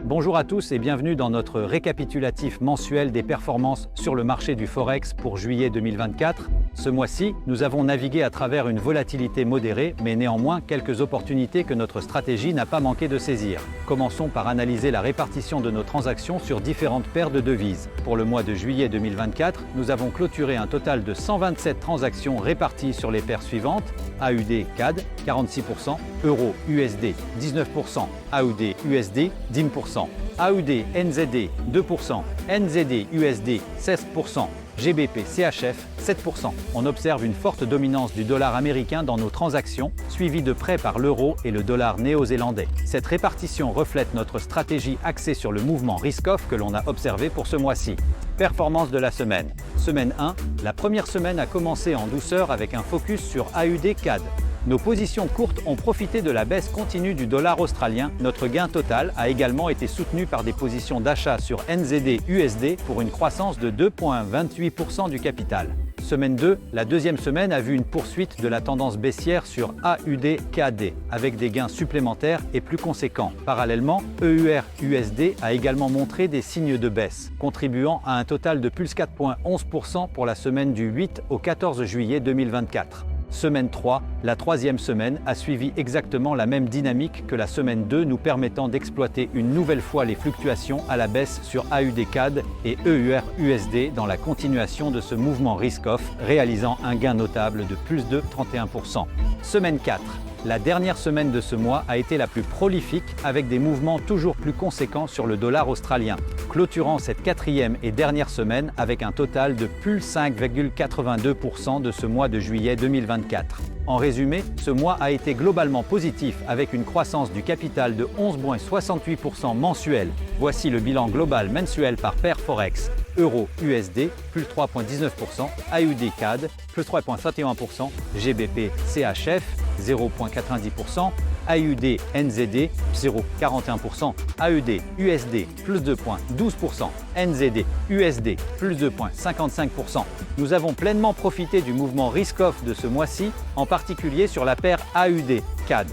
Bonjour à tous et bienvenue dans notre récapitulatif mensuel des performances sur le marché du Forex pour juillet 2024. Ce mois-ci, nous avons navigué à travers une volatilité modérée, mais néanmoins quelques opportunités que notre stratégie n'a pas manqué de saisir. Commençons par analyser la répartition de nos transactions sur différentes paires de devises. Pour le mois de juillet 2024, nous avons clôturé un total de 127 transactions réparties sur les paires suivantes: AUD CAD 46%, Euro USD 19%, AUD USD 10%, AUD NZD 2%, NZD USD 16%, GBP CHF 7%. On observe une forte dominance du dollar américain dans nos transactions, suivie de près par l'euro et le dollar néo-zélandais. Cette répartition reflète notre stratégie axée sur le mouvement risk-off que l'on a observé pour ce mois-ci. Performance de la semaine. Semaine 1, la première semaine a commencé en douceur avec un focus sur AUD CAD. Nos positions courtes ont profité de la baisse continue du dollar australien. Notre gain total a également été soutenu par des positions d'achat sur NZD USD pour une croissance de 2,28% du capital. Semaine 2, la deuxième semaine a vu une poursuite de la tendance baissière sur AUD-CAD, avec des gains supplémentaires et plus conséquents. Parallèlement, EUR-USD a également montré des signes de baisse, contribuant à un total de plus 4,11% pour la semaine du 8 au 14 juillet 2024. Semaine 3, la troisième semaine, a suivi exactement la même dynamique que la semaine 2, nous permettant d'exploiter une nouvelle fois les fluctuations à la baisse sur AUD-CAD et EUR-USD dans la continuation de ce mouvement risk-off, réalisant un gain notable de plus de 31%. Semaine 4. La dernière semaine de ce mois a été la plus prolifique avec des mouvements toujours plus conséquents sur le dollar australien, clôturant cette quatrième et dernière semaine avec un total de plus 5,82% de ce mois de juillet 2024. En résumé, ce mois a été globalement positif avec une croissance du capital de 11,68% mensuel. Voici le bilan global mensuel par paire Forex. Euro USD, plus 3,19%, AUD CAD, plus 3,31%, GBP CHF, 0,90%, AUD NZD, 0,41%, AUD USD, plus 2,12%, NZD USD, plus 2,55%. Nous avons pleinement profité du mouvement risk-off de ce mois-ci, en particulier sur la paire AUD CAD.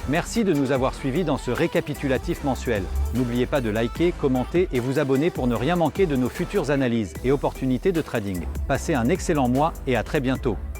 Merci de nous avoir suivis dans ce récapitulatif mensuel. N'oubliez pas de liker, commenter et vous abonner pour ne rien manquer de nos futures analyses et opportunités de trading. Passez un excellent mois et à très bientôt.